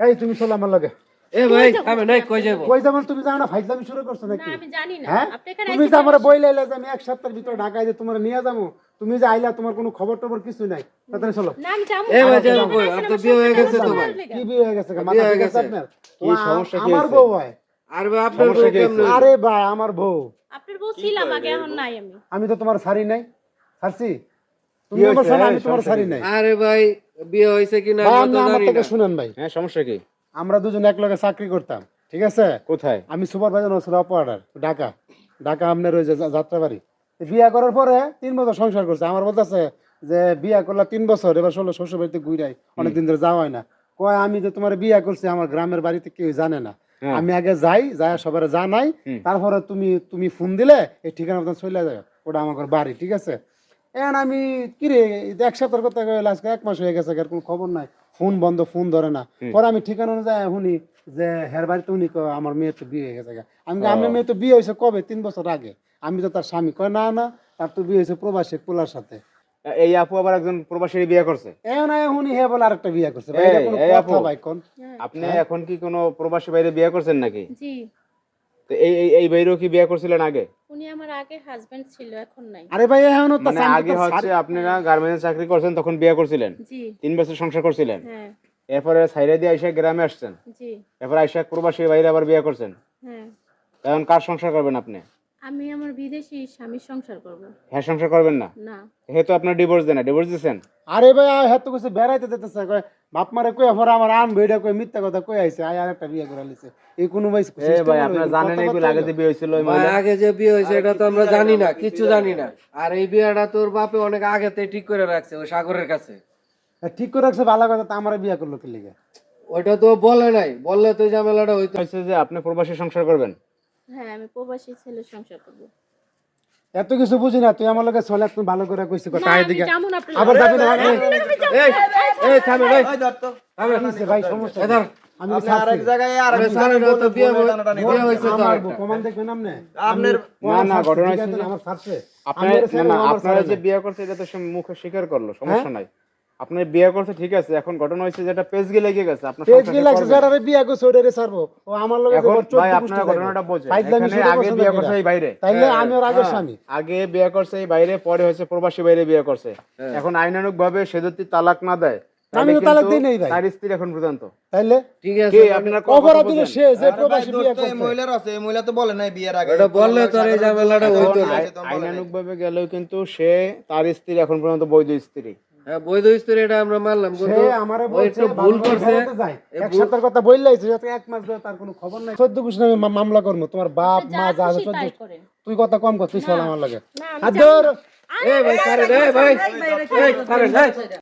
এই তুমি চলো আমার লগে। এ ভাই আমি নাই কই যাব কই যাবেন তুমি জানো না ফাইজলামি শুরু করছো নাকি? না আমি জানি না হ্যাঁ আপনি এখানে তুমি যে আমার বইলাইলা যে আমি এক সপ্তাহের ভিতর ঢাকায় যে তোমার নিয়ে যাবো, তুমি যে আইলা তোমার কোনো খবর টবর কিছু নাই, তাড়াতাড়ি চলো। না আমি যাবো এ ভাই যাবো কই আর তো বিয়ে হয়ে গেছে তো ভাই কি বিয়ে হয়ে গেছে? মাথা ঠিক আছে আপনার? কি সমস্যা কি আমার হয়েছে? বউ হয়। আর ভাই আপনার বউ কেমনে আরে ভাই আমার বউ। আপনার বউ ছিলাম আগে এখন নাই আমি আমি তো তোমার ছাড়ি নাই, ছাড়ছি তুমি আমার ছাড়া, আমি তোমার ছাড়ি নাই। আরে ভাই বিয়ে হইছে কি না ভাই আমি আপনি তো আমার জানি থেকে না শুনেন ভাই, হ্যাঁ সমস্যা কি? আমরা দুজন এক লগে চাকরি করতাম, ঠিক আছে? কোথায়? আমি সুপারভাইজার ছিল অপারেটর, ঢাকা। ঢাকা আপনার ওই যে যাত্রাবাড়ি। বিয়া করার পরে 3 বছর সংসার করছে। আমার বলতেছে যে বিয়া করলা 3 বছর, এবার ষোলো শ্বশুর বাড়িতে ঘুরাই, অনেকদিন ধরে যাওয়া হয় না। কয় আমি যে তোমার বিয়া করছি আমার গ্রামের বাড়িতে কেউ জানে না, আমি আগে যাই, যাই সবার জানাই, তারপরে তুমি ফোন দিলে এই ঠিকানা মতন চলে যাবে, ওটা আমার বাড়ি, ঠিক আছে? এখন আমি কিরে এক সপ্তাহের কথা আজকে 1 মাস হয়ে গেছে, আর কোনো খবর নাই, ফোন বন্ধ, ফোন ধরে না। পরে আমি ঠিকানা অনুযায়ী শুনি যে হের বাড়িতে উনি কয় আমার মেয়ে তো বিয়ে হয়ে গেছে। আমি আমার মেয়ে তো বিয়ে হয়েছে কবে? 3 বছর আগে। আমি তো তার স্বামী। কয় না না, তার তো বিয়ে হয়েছে প্রবাসী পোলার সাথে। এই আপু আবার একজন প্রবাসীর বিয়ে করছে? এখন শুনি হে বলে আরেকটা বিয়ে করছে। ভাই এটা কোনো কথা ভাই কোন? আপনি এখন কি কোনো প্রবাসী বাইরে বিয়ে করছেন নাকি? জি তো এই বাইরেও কি বিয়ে করছিলেন আগে? উনি আমার আগে হাজবেন্ড ছিল এখন নাই আরে ভাই এখন তো মানে আগে হচ্ছে আপনারা গার্মেন্টস চাকরি করছেন তখন বিয়ে করছিলেন, জি 3 বছর সংসার করছিলেন, হ্যাঁ এরপরে সাইরা দিয়ে আইসা গ্রামে আসছেন, জি এরপর আইসা প্রবাসী বাইরে আবার বিয়ে করছেন। হ্যাঁ এখন কার সংসার করবেন আপনি? আমি আমার বিদেশি স্বামীর সংসার করব হ্যাঁ সংসার করবেন না? না যেহেতু আপনার ডিভোর্স দেন, ডিভোর্স দিয়েছেন? আরে ভাই হ্যাঁ তো কিছু বেড়াইতে যেতেছে, কয় বাপ মারে কই আমার আমার আন বইটা কই মিথ্যা কথা কই আইছে, আই আরেকটা বিয়ে করে লিছে। এই কোন ভাই এ ভাই আপনারা জানেন এগুলো আগে যে বিয়ে হয়েছিল? ওই ভাই মহিলা আগে যে বিয়ে হইছে এটা তো আমরা জানি না, কিছু জানি না। আর এই বিয়েটা তোর বাপে অনেক আগেতে ঠিক করে রাখছে ওই সাগরের কাছে। ঠিক করে রাখছে ভালো কথা, তা আমার বিয়ে করলো কি লিগে? ওইটা তো বলে নাই, বললে তো এই ঝামেলাটা হইতো। হয়েছে যে আপনি প্রবাসী সংসার করবেন। হ্যাঁ আমি প্রবাসী ছেলের সংসার করব এত কিছু বুঝি না, তুই আমার লগে চলে একটু ভালো করে কইছিস কথা আমি এদিকে যাবো না আপনার আবার যাবি না? এই এই থামে ভাই কিসে ভাই সমস্যা? এদার আমি আরেক জায়গায় বিয়ে হইছে তো আমার আরেকটা। কমান দেখবেন আপনি? না না ঘটনা হচ্ছে যে আমার ছাড়ছে আপনারা যে বিয়ে করছে এটা তো সে মুখে স্বীকার করলো, সমস্যা নাই। আপনি বিয়ে করছে ঠিক আছে, এখন ঘটনা হচ্ছে যেটা পেজ গিয়ে লেগে গেছে আপনার পেজ সংসারে কি লাগছে করবেন। যারা বিয়ে করছে ওটারে ছাড়বো, ও আমার লগে এখন যে ভাই 14 আপনার ঘটনাটা বোঝেন, ফাইজলামি এখানে শুরু আগে করছে বিয়ে নাকি করছে এই বাইরে, তাইলে আমি ওর আগের স্বামী। আগে বিয়ে করছে এই বাইরে, পরে হচ্ছে প্রবাসী বাইরে বিয়ে করছে। এখন আইনানুগ ভাবে সে যদি তালাক না দেয়, আমি তো তালাক দিই নাই ভাই। তার স্ত্রী এখন পর্যন্ত তাইলে ঠিক কে আছে আপনার অপরাধ দিলে সে যে প্রবাসী বিয়ে করছে। মহিলার আছে, এই মহিলা তো বলে নাই বিয়ের আগে। এটা বললে তোর এই ঝামেলাটা হইতো না। আইনানুগ ভাবে গেলেও কিন্তু সে তার স্ত্রী এখন পর্যন্ত বৈধ স্ত্রী। হ্যাঁ বৈধ স্ত্রী এটা আমরা মানলাম, সে কিন্তু আমারে ওই বলছে একটু ভুল করছে। এক সপ্তাহের কথা বললাইছে, যাতে 1 মাস ধরে তার কোনো খবর নাই। 14 কুশ নামে মামলা করব, তোমার বাপ মা যা আছে 14। করেন তুই কথা কম কর, তুই চল আমার লাগে। না আর ধর এই ভাই ছাড়েন, এই ভাই এই ছাড়েন, এই